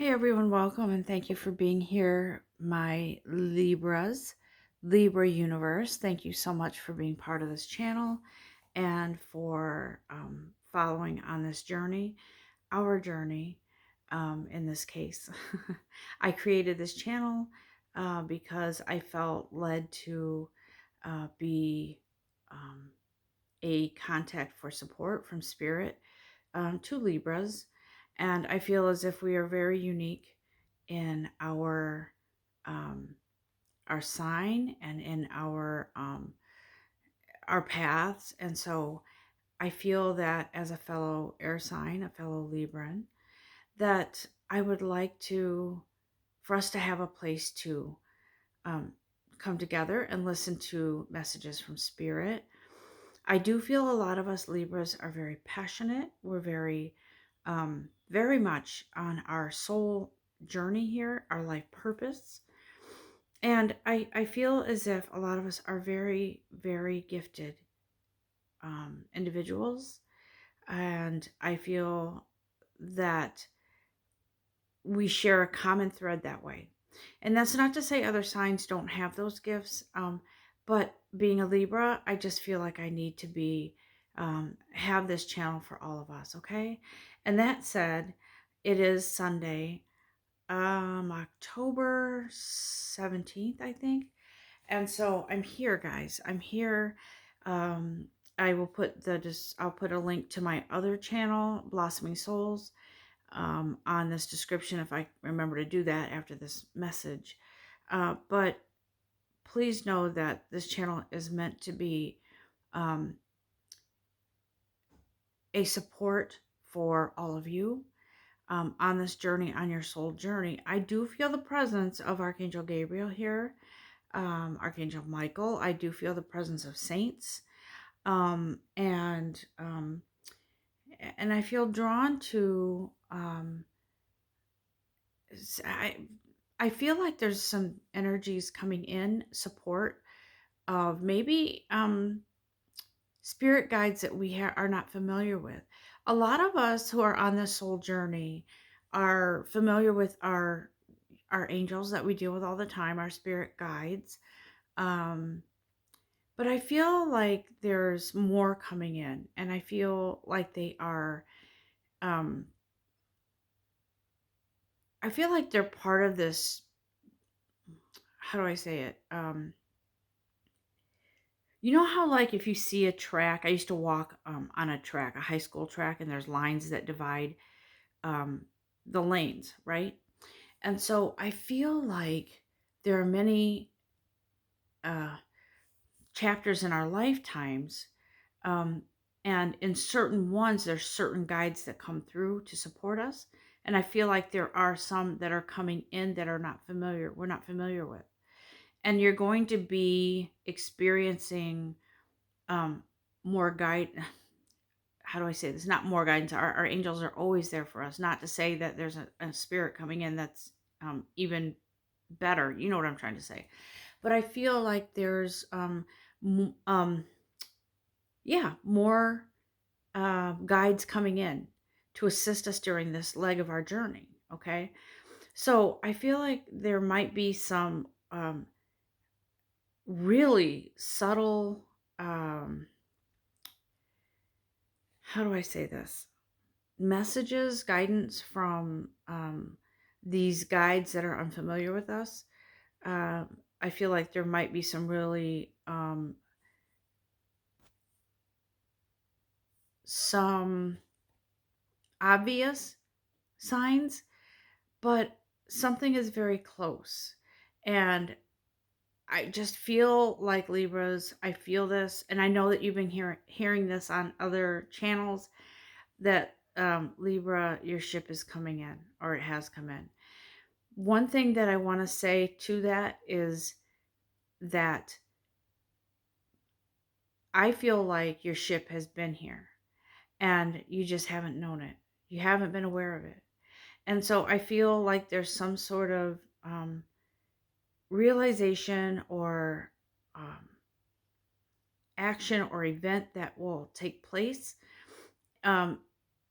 Hey everyone, welcome and thank you for being here, my Libras, Libra Universe. Thank you so much for being part of this channel and for following on this journey, our journey in this case. I created this channel because I felt led to be um, a contact for support from Spirit to Libras. And I feel as if we are very unique in um, our sign and in our paths. And so I feel that as a fellow air sign, a fellow Libran, that I would like for us to have a place to um, come together and listen to messages from Spirit. I do feel a lot of us Libras are very passionate. We're very much on our soul journey here, our life purpose. And I feel as if a lot of us are very, very gifted individuals. And I feel that we share a common thread that way. And that's not to say other signs don't have those gifts. But being a Libra, I just feel like I need to have this channel for all of us. Okay. And that said, it is Sunday, October 17th, I think. And so I'm here, guys. I'm here. Um, I will put I'll put a link to my other channel, Blossoming Souls, on this description if I remember to do that after this message. But please know that this channel is meant to be um, a support for all of you on this journey, on your soul journey. I do feel the presence of Archangel Gabriel here, Archangel Michael. I do feel the presence of saints, and I feel drawn to. I feel like there's some energies coming in support of maybe spirit guides that we are not familiar with. A lot of us who are on this soul journey are familiar with our angels that we deal with all the time, our spirit guides. Um, but I feel like there's more coming in, and I feel like they are. Um, I feel like they're part of this. How do I say it? You know how, like, if you see a track, I used to walk on a track, a high school track, and there's lines that divide um, the lanes, right? And so I feel like there are many uh, chapters in our lifetimes, um, and in certain ones, there's certain guides that come through to support us. And I feel like there are some that are coming in that we're not familiar with. And you're going to be experiencing um, more guide. How do I say this? Not more guidance. Our angels are always there for us. Not to say that there's a spirit coming in that's even better. You know what I'm trying to say. But I feel like there's yeah, more guides coming in to assist us during this leg of our journey. Okay, so I feel like there might be some really subtle. How do I say this? Messages, guidance from these guides that are unfamiliar with us. I feel like there might be some really some obvious signs, but something is very close. And I just feel like Libras, I feel this, and I know that you've been hearing this on other channels, that Libra, your ship is coming in, or it has come in. One thing that I want to say to that is that I feel like your ship has been here and you just haven't known it. You haven't been aware of it. And so I feel like there's some sort of realization or um, action or event that will take place. Um,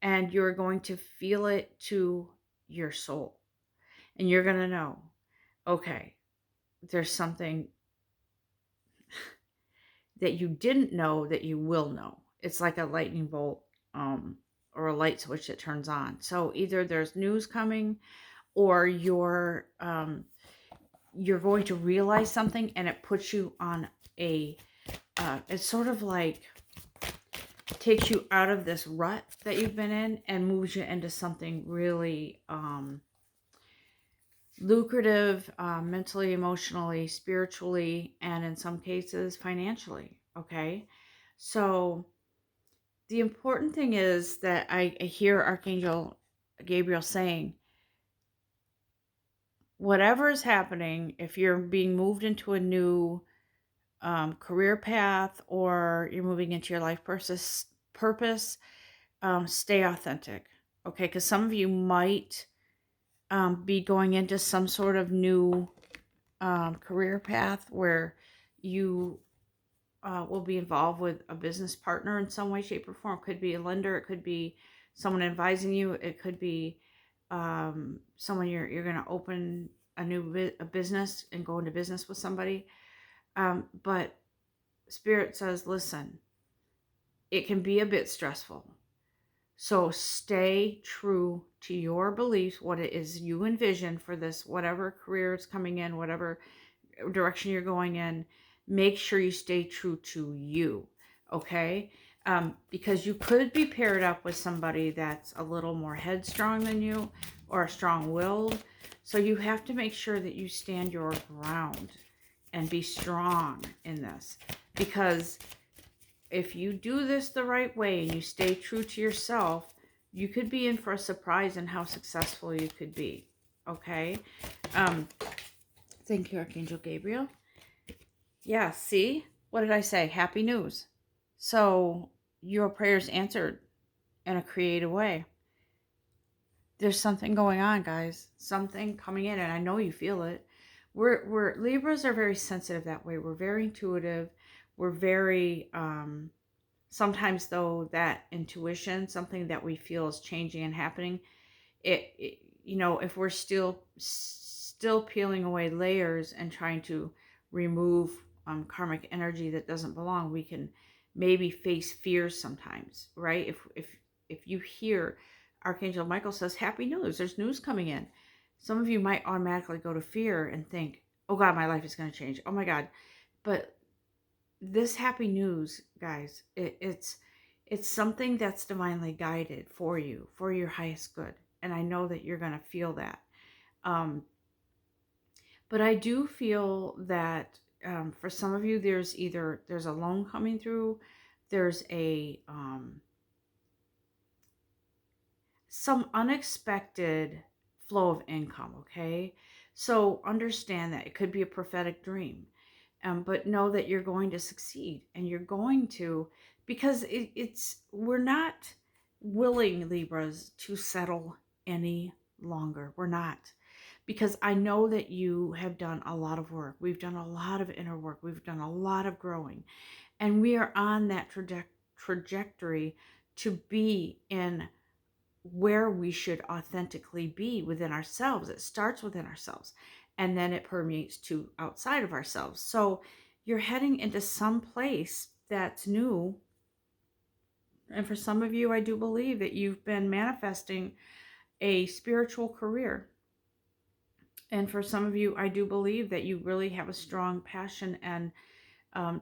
and you're going to feel it to your soul. And you're going to know, okay, there's something that you didn't know that you will know. It's like a lightning bolt, or a light switch that turns on. So either there's news coming, or you're going to realize something, and it puts you on a it's sort of like takes you out of this rut that you've been in and moves you into something really lucrative, mentally, emotionally, spiritually, and in some cases financially. Okay, so the important thing is that I hear Archangel Gabriel saying, whatever is happening, if you're being moved into a new career path, or you're moving into your life purpose, stay authentic. Okay, because some of you might be going into some sort of new career path where you will be involved with a business partner in some way, shape, or form. It could be a lender, it could be someone advising you, it could be someone you're going to open a business and go into business with somebody. But Spirit says, listen, it can be a bit stressful. So stay true to your beliefs, what it is you envision for this, whatever career is coming in, whatever direction you're going in. Make sure you stay true to you, okay? Because you could be paired up with somebody that's a little more headstrong than you, or strong-willed. So you have to make sure that you stand your ground and be strong in this. Because if you do this the right way and you stay true to yourself, you could be in for a surprise in how successful you could be. Okay? Thank you, Archangel Gabriel. Yeah, see? What did I say? Happy news. So your prayers answered in a creative way. There's something going on, guys. Something coming in, and I know you feel it. We're Libras are very sensitive that way. We're very intuitive. We're very sometimes, though, that intuition, something that we feel is changing and happening, it if we're still peeling away layers and trying to remove karmic energy that doesn't belong, we can maybe face fears sometimes, right? If you hear Archangel Michael says, happy news, there's news coming in, some of you might automatically go to fear and think, oh God, my life is going to change, oh my God. But this happy news, guys, it's something that's divinely guided for you, for your highest good. And I know that you're going to feel that. But I do feel that for some of you, there's a loan coming through, there's some unexpected flow of income, okay? So understand that it could be a prophetic dream. But know that you're going to succeed, and you're going to, because we're not willing, Libras, to settle any longer. We're not, because I know that you have done a lot of work. We've done a lot of inner work. We've done a lot of growing, and we are on that trajectory to be in where we should authentically be within ourselves. It starts within ourselves, and then it permeates to outside of ourselves. So you're heading into some place that's new. And for some of you, I do believe that you've been manifesting a spiritual career. And for some of you, I do believe that you really have a strong passion and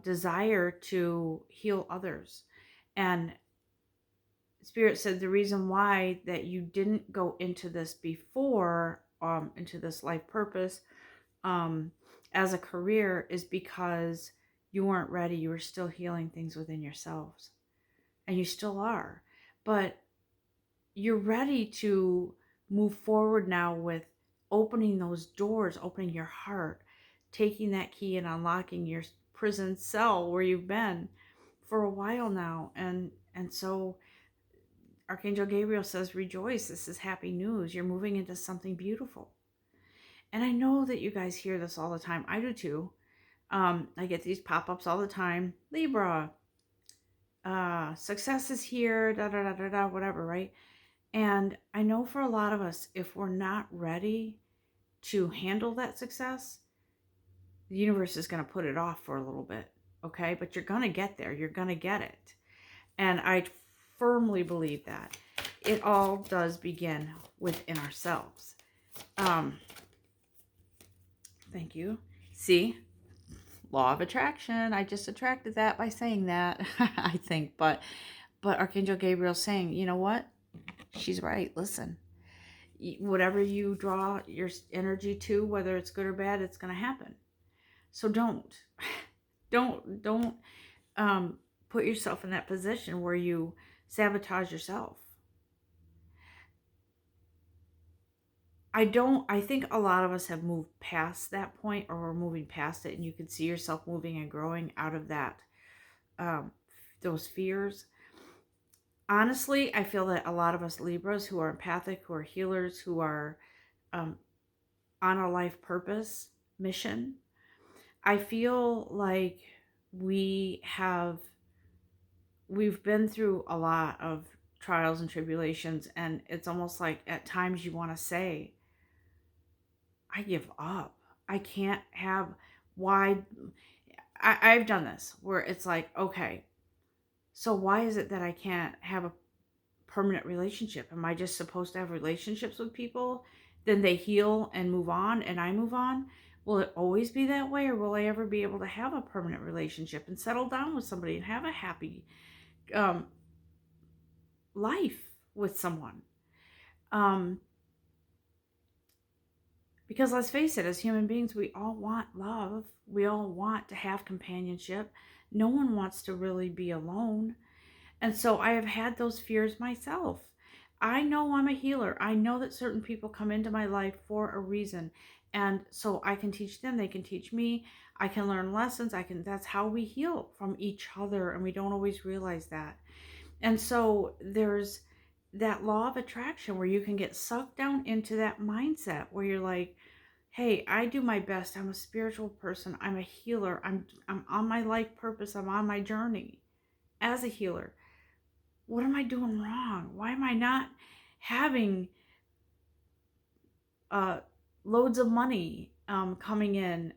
desire to heal others. And Spirit said the reason why that you didn't go into this before, into this life purpose, as a career, is because you weren't ready. You were still healing things within yourselves, and you still are. But you're ready to move forward now with opening those doors, opening your heart, taking that key and unlocking your prison cell where you've been for a while now. And so Archangel Gabriel says, rejoice. This is happy news. You're moving into something beautiful. And I know that you guys hear this all the time. I do too. I get these pop-ups all the time. Libra, success is here, da da da da da, whatever, right? And I know for a lot of us, if we're not ready, to handle that success, the universe is going to put it off for a little bit. Okay. But you're going to get there. You're going to get it. And I firmly believe that it all does begin within ourselves. Thank you. See, law of attraction. I just attracted that by saying that, I think. But Archangel Gabriel's saying, you know what? She's right. Listen, whatever you draw your energy to, whether it's good or bad, it's going to happen. So don't put yourself in that position where you sabotage yourself. I think a lot of us have moved past that point, or we're moving past it, and you can see yourself moving and growing out of that, um, those fears. Honestly, I feel that a lot of us Libras who are empathic, who are healers, who are um, on a life purpose mission, I feel like we have we've been through a lot of trials and tribulations, and it's almost like at times you want to say, I give up. I can't have why I've done this where it's like, okay, so why is it that I can't have a permanent relationship? Am I just supposed to have relationships with people? Then they heal and move on and I move on? Will it always be that way, or will I ever be able to have a permanent relationship and settle down with somebody and have a happy um, life with someone? Um, because let's face it, as human beings, we all want love. We all want to have companionship. No one wants to really be alone. And so I have had those fears myself. I know I'm a healer. I know that certain people come into my life for a reason. And so I can teach them, they can teach me. I can learn lessons. That's how we heal from each other, and we don't always realize that. And so there's that law of attraction where you can get sucked down into that mindset where you're like, hey, I do my best. I'm a spiritual person. I'm a healer. I'm on my life purpose. I'm on my journey as a healer. What am I doing wrong? Why am I not having uh, loads of money coming in,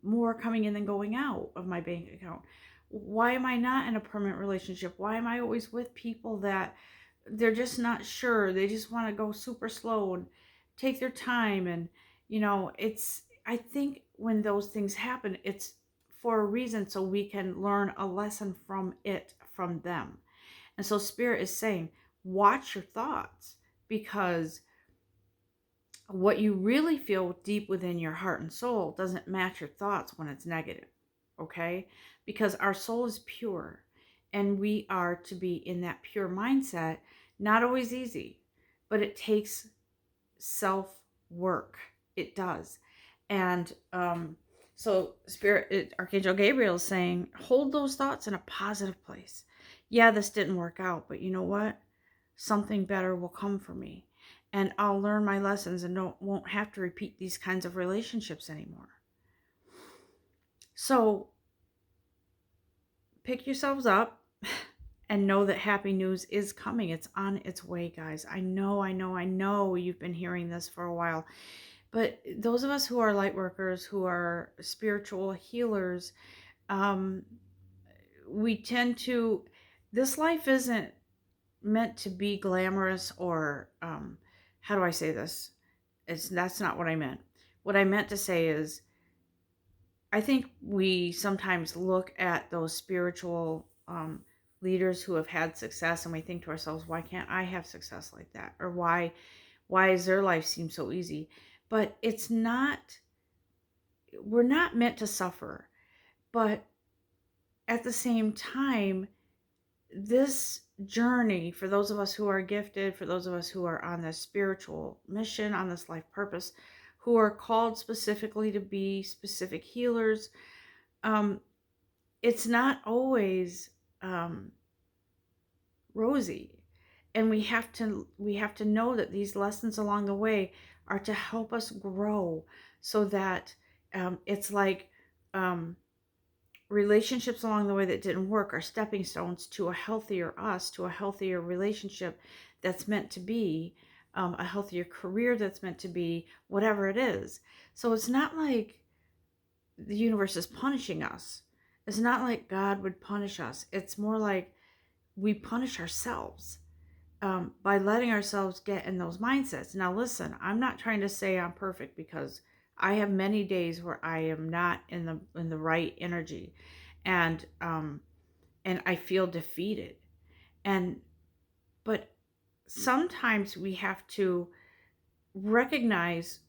more coming in than going out of my bank account? Why am I not in a permanent relationship? Why am I always with people that they're just not sure? They just want to go super slow and take their time. And, I think when those things happen, it's for a reason, so we can learn a lesson from them. And so Spirit is saying, watch your thoughts, because what you really feel deep within your heart and soul doesn't match your thoughts when it's negative. Okay? Because our soul is pure, and we are to be in that pure mindset. Not always easy, but it takes self work. It does. And so Archangel Gabriel is saying, hold those thoughts in a positive place. Yeah, this didn't work out, but you know what? Something better will come for me. And I'll learn my lessons and won't have to repeat these kinds of relationships anymore. So pick yourselves up and know that happy news is coming. It's on its way, guys. I know you've been hearing this for a while. But those of us who are light workers, who are spiritual healers, we tend to, this life isn't meant to be glamorous, or how do I say this? That's not what I meant. What I meant to say is, I think we sometimes look at those spiritual leaders who have had success, and we think to ourselves, why can't I have success like that? Or why does their life seem so easy? But it's not, we're not meant to suffer. But at the same time, this journey, for those of us who are gifted, for those of us who are on this spiritual mission, on this life purpose, who are called specifically to be specific healers, it's not always rosy. And we have to know that these lessons along the way are to help us grow, so that it's like relationships along the way that didn't work are stepping stones to a healthier us, to a healthier relationship that's meant to be. a healthier career that's meant to be, whatever it is. So it's not like the universe is punishing us. It's not like God would punish us. It's more like we punish ourselves by letting ourselves get in those mindsets. Now, listen, I'm not trying to say I'm perfect, because I have many days where I am not in the right energy, and I feel defeated. And but sometimes we have to recognize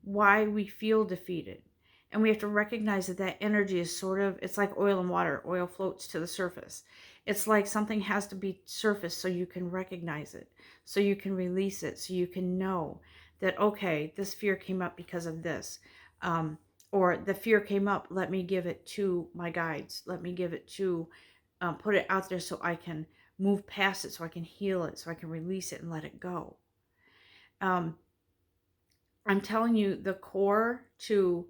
why we feel defeated. And we have to recognize that that energy is sort of, it's like oil and water. Oil floats to the surface. It's like something has to be surfaced so you can recognize it, so you can release it, so you can know that, okay, this fear came up because of this. Or the fear came up, let me give it to my guides. Let me give it to, put it out there so I can move past it, so I can heal it, so I can release it and let it go. Um, I'm telling you, the core to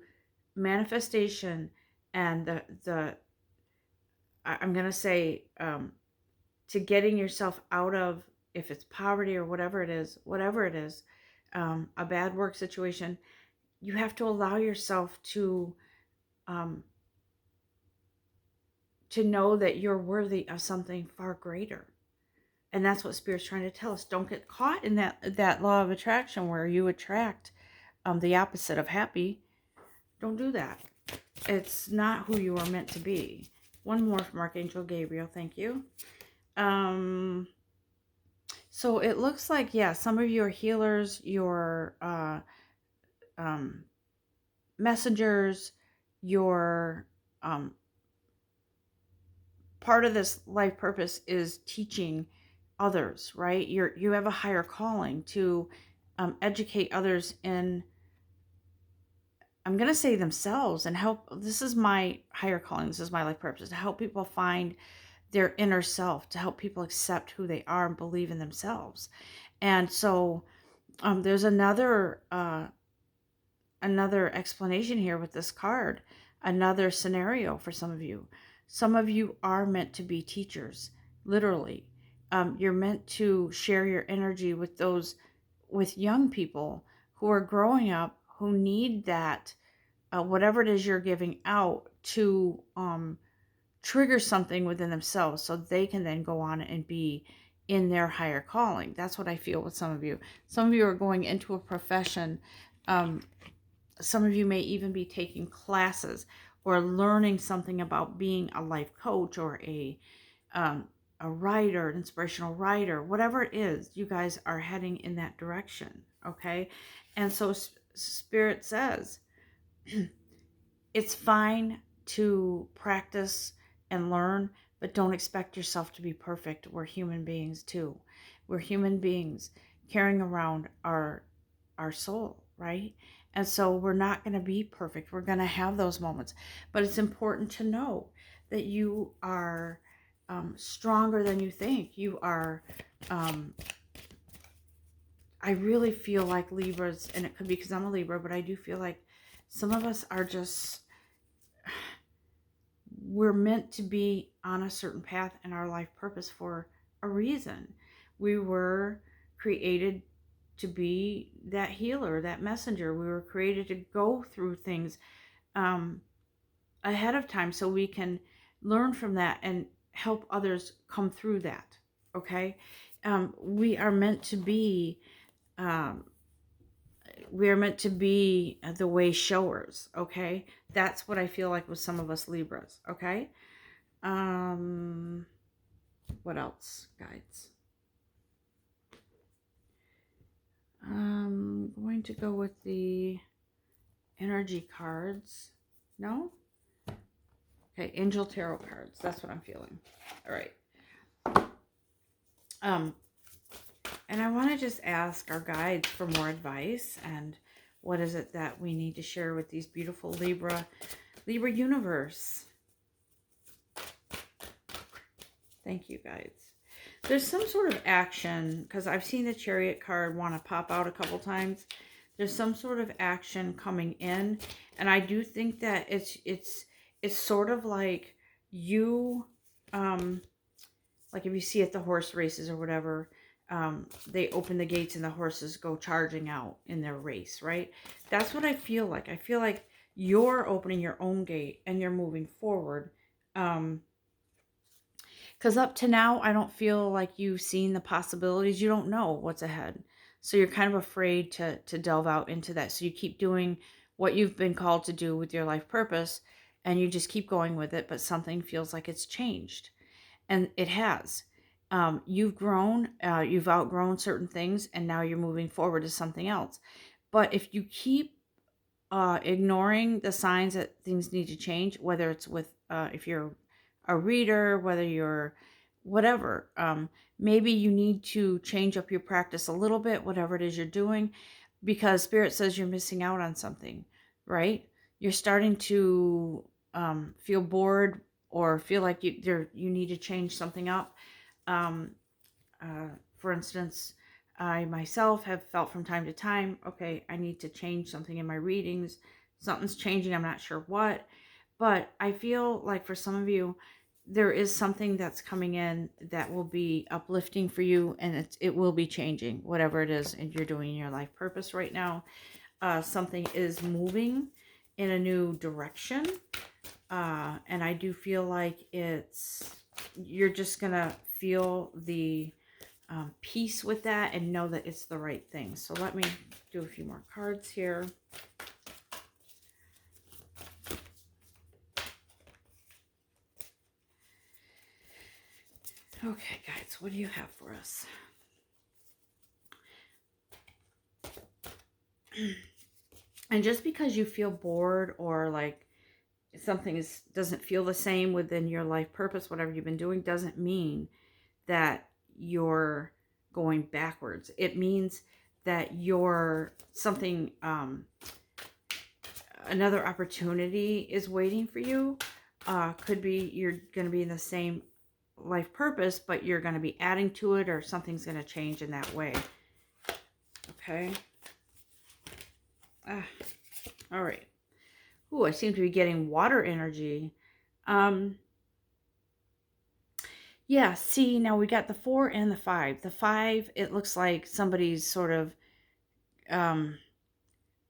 manifestation and I'm going to say, to getting yourself out of, if it's poverty or whatever it is, a bad work situation, you have to allow yourself um, to know that you're worthy of something far greater. And that's what Spirit's trying to tell us. Don't get caught in that law of attraction where you attract the opposite of happy. Don't do that. It's not who you are meant to be. One more from Archangel Gabriel. Thank you. So it looks like, yeah, some of you are healers, your messengers, your part of this life purpose is teaching others, right? You have a higher calling to educate others in, I'm going to say, themselves, and help. This is my higher calling. This is my life purpose, to help people find their inner self, to help people accept who they are and believe in themselves. And so there's another explanation here with this card, another scenario for some of you. Some of you are meant to be teachers, literally. You're meant to share your energy with with young people who are growing up, who need that, whatever it is you're giving out, to trigger something within themselves so they can then go on and be in their higher calling. That's what I feel with some of you. Some of you are going into a profession. Some of you may even be taking classes or learning something about being a life coach or a writer, an inspirational writer, whatever it is. You guys are heading in that direction, okay? And so Spirit says it's fine to practice and learn, but don't expect yourself to be perfect. We're human beings too. We're human beings carrying around our soul, right? And so we're not going to be perfect. We're going to have those moments, but it's important to know that you are stronger than you think. You are, I really feel like Libras, and it could be because I'm a Libra, but I do feel like some of us are just, we're meant to be on a certain path in our life purpose for a reason. We were created to be that healer, that messenger. We were created to go through things ahead of time so we can learn from that and help others come through that. Okay, we are meant to be the way showers. Okay, that's what I feel like with some of us Libras. Okay, what else, guides? I'm going to go with the energy cards. No? Okay, angel tarot cards. That's what I'm feeling. All right. And I want to just ask our guides for more advice, and what is it that we need to share with these beautiful Libra Universe. Thank you, guides. There's some sort of action, because I've seen the Chariot card want to pop out a couple times. There's some sort of action coming in, and I do think that it's sort of like you, like if you see at the horse races or whatever, they open the gates and the horses go charging out in their race, right? That's what I feel like. I feel like you're opening your own gate and you're moving forward. Um, because up to now, I don't feel like you've seen the possibilities. You don't know what's ahead. So you're kind of afraid to delve out into that. So you keep doing what you've been called to do with your life purpose and you just keep going with it, but something feels like it's changed. And it has. You've grown, you've outgrown certain things, and now you're moving forward to something else. But if you keep ignoring the signs that things need to change, whether it's with, if you're a reader, whether you're whatever, maybe you need to change up your practice a little bit, whatever it is you're doing, because Spirit says you're missing out on something, right? You're starting to feel bored or feel like you need to change something up. Um, for instance, I myself have felt from time to time, okay, I need to change something in my readings. Something's changing, I'm not sure what. But I feel like for some of you, there is something that's coming in that will be uplifting for you, and it will be changing whatever it is and you're doing in your life purpose right now. Something is moving in a new direction, and I do feel like you're just gonna feel the peace with that and know that it's the right thing. So let me do a few more cards here. Okay, guys, what do you have for us? And just because you feel bored or like something doesn't feel the same within your life purpose, whatever you've been doing, doesn't mean that you're going backwards. It means that you're something, another opportunity is waiting for you. Could be you're going to be in the same life purpose, but you're going to be adding to it, or something's going to change in that way. Okay. All right. Ooh, I seem to be getting water energy. Yeah, see, now we got the 4 and the 5. The 5, it looks like somebody's sort of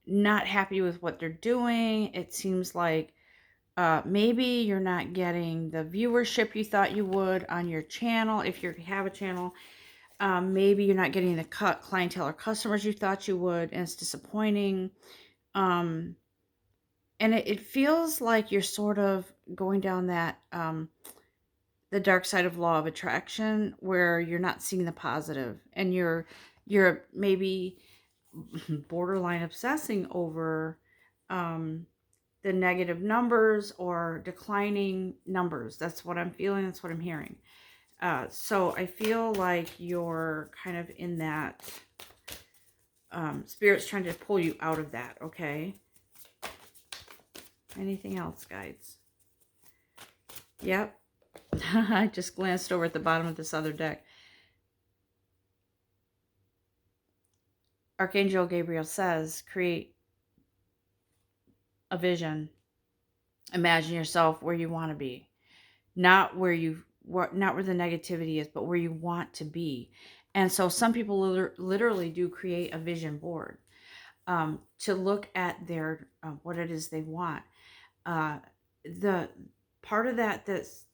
not happy with what they're doing. It seems like maybe you're not getting the viewership you thought you would on your channel, if you have a channel. Maybe you're not getting the clientele or customers you thought you would, and it's disappointing. And it feels like you're sort of going down that the dark side of law of attraction, where you're not seeing the positive, and you're maybe borderline obsessing over the negative numbers or declining numbers. That's what I'm feeling. That's what I'm hearing. So I feel like you're kind of in that, Spirit's trying to pull you out of that, okay? Anything else, guys? Yep. I just glanced over at the bottom of this other deck. Archangel Gabriel says, create a vision. Imagine yourself where you want to be. Not where not where the negativity is, but where you want to be. And so some people literally do create a vision board to look at their what it is they want. The part of that's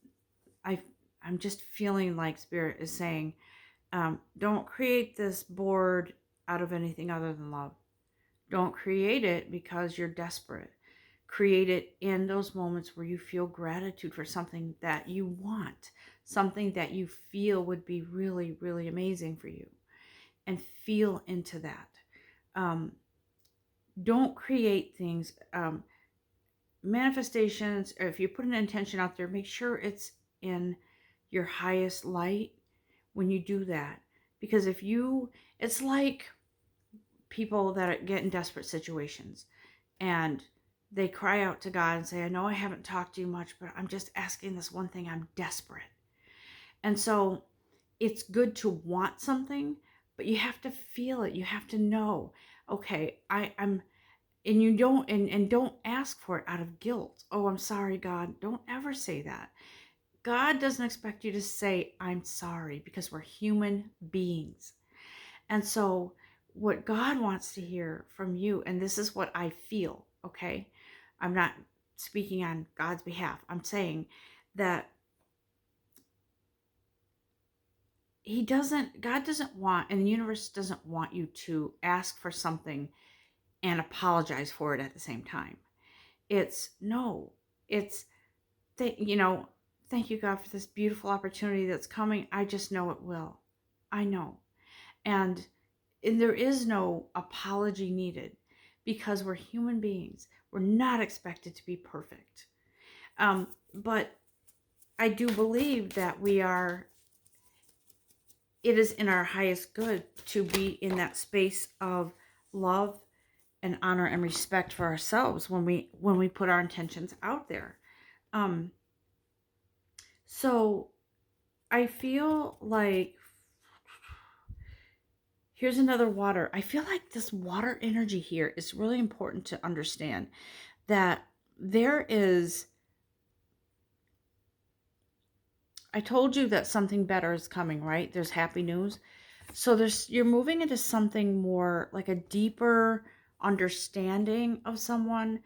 I'm just feeling like Spirit is saying, don't create this board out of anything other than love. Don't create it because you're desperate. Create it in those moments where you feel gratitude for something that you want, something that you feel would be really, really amazing for you, and feel into that. Don't create things, manifestations, or if you put an intention out there, make sure it's in your highest light when you do that. Because it's like people that get in desperate situations and they cry out to God and say, I know I haven't talked to you much, but I'm just asking this one thing. I'm desperate. And so it's good to want something, but you have to feel it. You have to know, okay, I'm, and you don't, and don't ask for it out of guilt. Oh, I'm sorry, God. Don't ever say that. God doesn't expect you to say, I'm sorry, because we're human beings. And so, what God wants to hear from you, and this is what I feel, okay? I'm not speaking on God's behalf. I'm saying that God doesn't want, and the universe doesn't want you to ask for something and apologize for it at the same time. It's no, it's, you know, thank you, God, for this beautiful opportunity that's coming. I just know it will. I know. And there is no apology needed because we're human beings. We're not expected to be perfect. But I do believe that it is in our highest good to be in that space of love and honor and respect for ourselves when we put our intentions out there. Um, so I feel like here's another water. I feel like this water energy here is really important to understand that there is, I told you that something better is coming, right? There's happy news. So you're moving into something more like a deeper understanding of someone.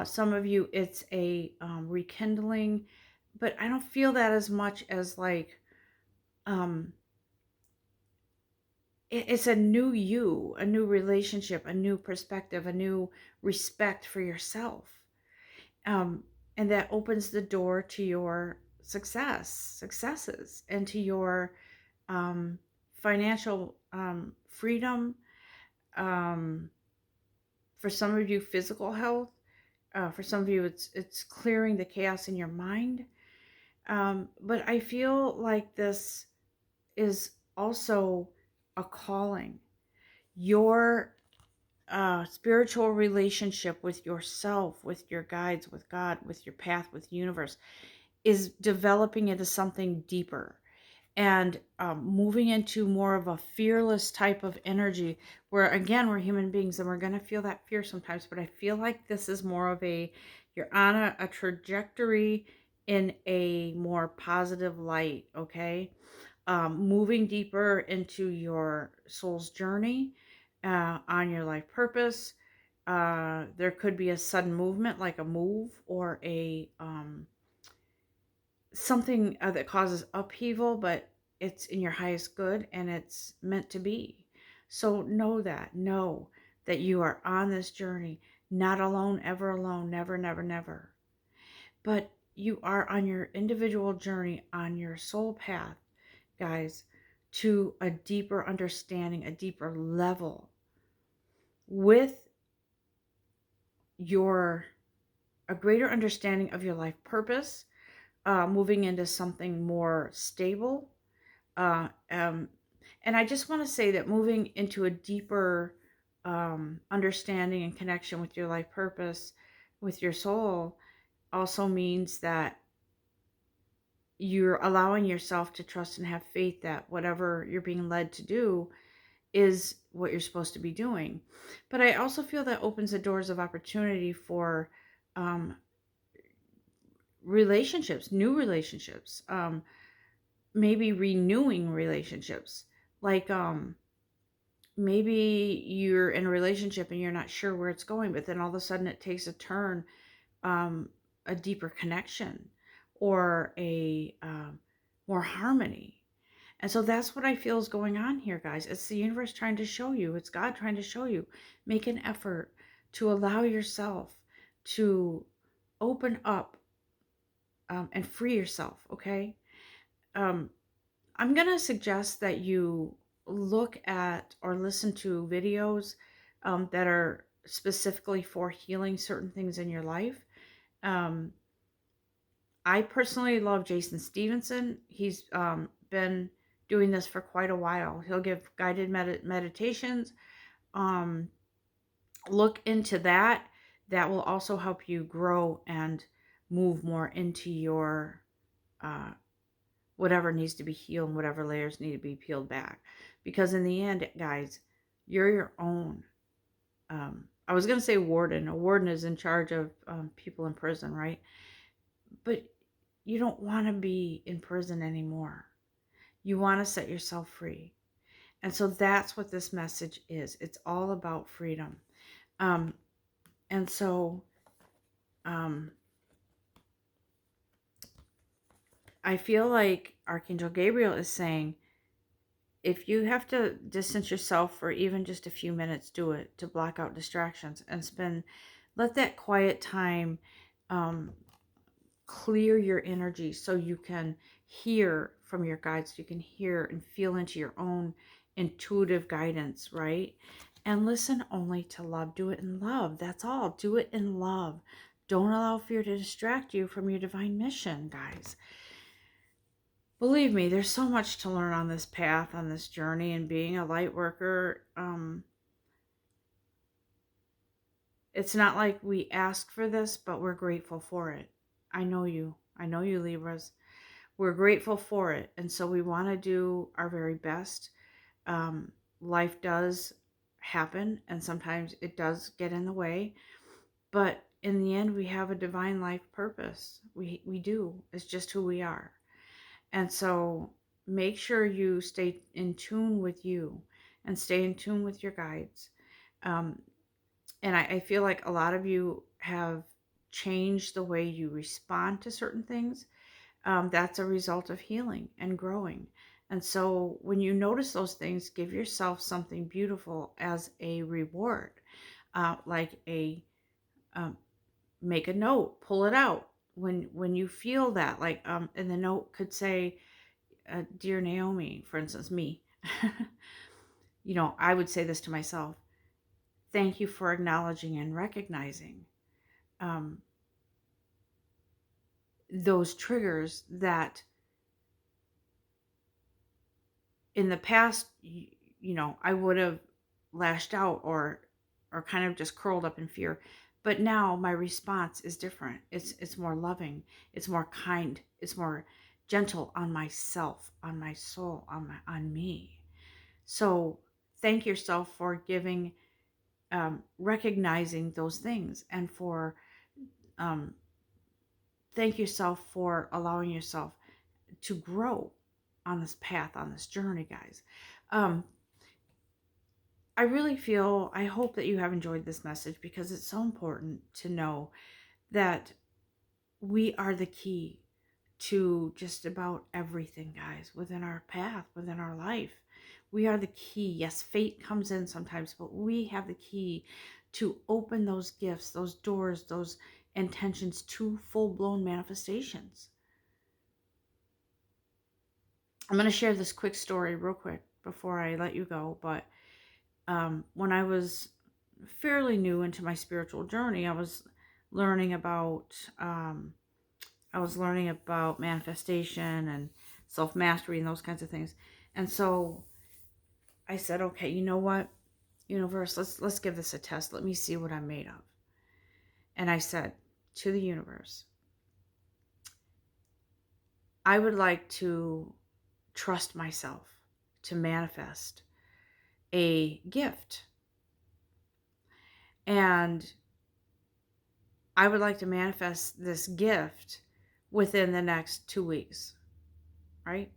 Some of you, it's a rekindling, but I don't feel that as much as like, um, it's a new you, a new relationship, a new perspective, a new respect for yourself. Um, and that opens the door to your successes, and to your financial freedom. Um, for some of you, physical health. For some of you, it's clearing the chaos in your mind. But I feel like this is also a calling. Your spiritual relationship with yourself, with your guides, with God, with your path, with the universe, is developing into something deeper, and moving into more of a fearless type of energy, where again, we're human beings and we're going to feel that fear sometimes, but I feel like this is more of you're on a trajectory in a more positive light, okay? Moving deeper into your soul's journey, on your life purpose. There could be a sudden movement, like a move or a something that causes upheaval, but it's in your highest good and it's meant to be. So know that you are on this journey, not alone, ever alone, never, never, never. But you are on your individual journey, on your soul path, guys, to a deeper understanding, a deeper level with a greater understanding of your life purpose, moving into something more stable. Uh, um, and I just want to say that moving into a deeper understanding and connection with your life purpose, with your soul, also means that you're allowing yourself to trust and have faith that whatever you're being led to do is what you're supposed to be doing. But I also feel that opens the doors of opportunity for um, relationships, new relationships, maybe renewing relationships. Like maybe you're in a relationship and you're not sure where it's going, but then all of a sudden it takes a turn, um, a deeper connection, or a more harmony. And so that's what I feel is going on here, guys. It's the universe trying to show you, it's God trying to show you. Make an effort to allow yourself to open up, and free yourself, okay? Um, I'm going to suggest that you look at or listen to videos that are specifically for healing certain things in your life. Um, I personally love Jason Stevenson. He's been doing this for quite a while. He'll give guided meditations. Um, look into that. That will also help you grow and move more into your uh, whatever needs to be healed and whatever layers need to be peeled back. Because in the end, guys, you're your own. I was going to say warden. A warden is in charge of people in prison, right? But you don't want to be in prison anymore. You want to set yourself free. And so that's what this message is. It's all about freedom. Um, and so um, I feel like Archangel Gabriel is saying, if you have to distance yourself for even just a few minutes, do it, to block out distractions and let that quiet time um, clear your energy so you can hear from your guides, you can hear and feel into your own intuitive guidance, right? And listen only to love. Do it in love. That's all. Do it in love. Don't allow fear to distract you from your divine mission, guys. Believe me, there's so much to learn on this path, on this journey, and being a light worker. It's not like we asked for this, but we're grateful for it. I know you. I know you, Libras. We're grateful for it. And so we want to do our very best. Um, Life does happen, and sometimes it does get in the way. But in the end, we have a divine life purpose. We do. It's just who we are. And so make sure you stay in tune with you and stay in tune with your guides. Um, and I feel like a lot of you have changed the way you respond to certain things. That's a result of healing and growing. And so when you notice those things, give yourself something beautiful as a reward, like a um, make a note, pull it out when you feel that. Like, and the note could say, "Dear Naomi," for instance, me. I would say this to myself: "Thank you for acknowledging and recognizing um, those triggers that." In the past, I would have lashed out or kind of just curled up in fear. But now my response is different. It's more loving, it's more kind, it's more gentle on myself, on my soul, on me. So thank yourself for giving recognizing those things, and for um, thank yourself for allowing yourself to grow on this path, on this journey, guys. Um, I hope that you have enjoyed this message, because it's so important to know that we are the key to just about everything, guys, within our path, within our life. We are the key. Yes, fate comes in sometimes, but we have the key to open those gifts, those doors, those intentions to full-blown manifestations. I'm going to share this quick story real quick before I let you go, but when I was fairly new into my spiritual journey, I was learning about manifestation and self mastery and those kinds of things. And so I said, okay, you know what, universe, let's give this a test. Let me see what I'm made of. And I said to the universe, I would like to trust myself to manifest a gift. And I would like to manifest this gift within the next 2 weeks, right?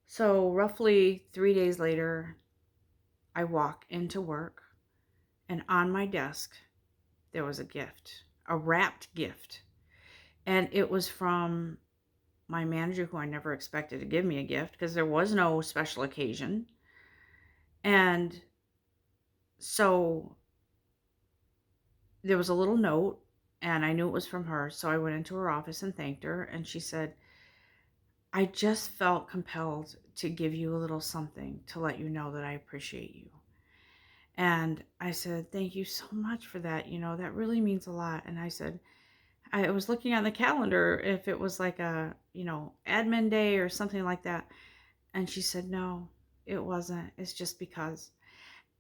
So roughly 3 days later, I walk into work, and on my desk, there was a gift, a wrapped gift. And it was from my manager, who I never expected to give me a gift because there was no special occasion. And so there was a little note, and I knew it was from her. So I went into her office and thanked her. And she said, I just felt compelled to give you a little something to let you know that I appreciate you. And I said, thank you so much for that. That really means a lot. And I said, I was looking on the calendar if it was like a, admin day or something like that. And she said, no, it wasn't. It's just because.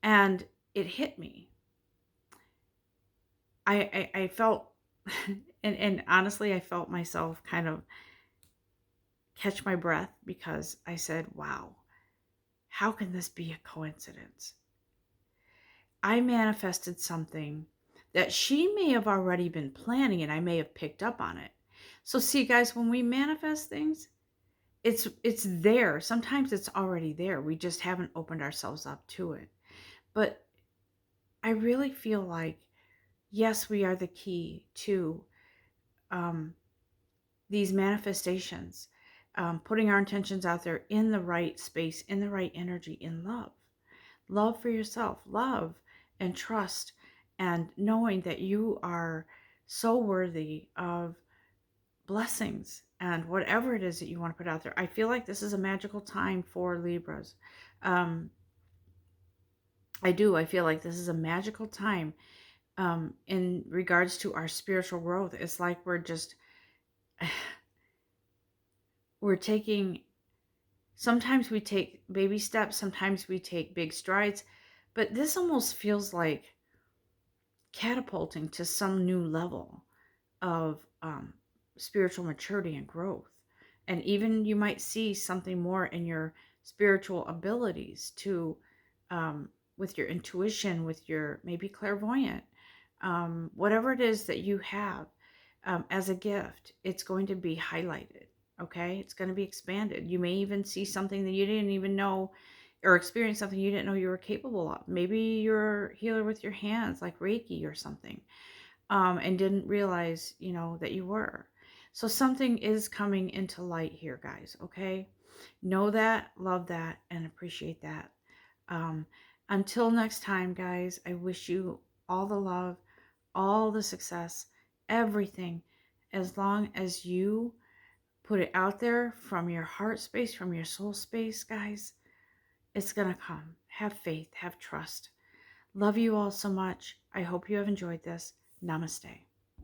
And it hit me. I felt, and honestly, I felt myself kind of catch my breath, because I said, wow, how can this be a coincidence? I manifested something that she may have already been planning, and I may have picked up on it. So see, guys, when we manifest things, it's there. Sometimes it's already there. We just haven't opened ourselves up to it. But I really feel like, yes, we are the key to um, these manifestations, putting our intentions out there in the right space, in the right energy, in love. Love for yourself, love and trust, and knowing that you are so worthy of blessings and whatever it is that you want to put out there. I feel like this is a magical time for Libras. Um, I do. I feel like this is a magical time in regards to our spiritual growth. It's like we're just, we're taking, sometimes we take baby steps, sometimes we take big strides, but this almost feels like catapulting to some new level of spiritual maturity and growth. And even you might see something more in your spiritual abilities to, with your intuition, with your maybe clairvoyant, whatever it is that you have as a gift, it's going to be highlighted. Okay, it's going to be expanded. You may even see something that you didn't even know, or experience something you didn't know you were capable of. Maybe you're a healer with your hands, like Reiki or something, and didn't realize, that you were. So something is coming into light here, guys. Okay, know that, love that, and appreciate that. Um, until next time, guys, I wish you all the love, all the success, everything, as long as you put it out there from your heart space, from your soul space, guys. It's gonna come. Have faith, have trust. Love you all so much. I hope you have enjoyed this. Namaste.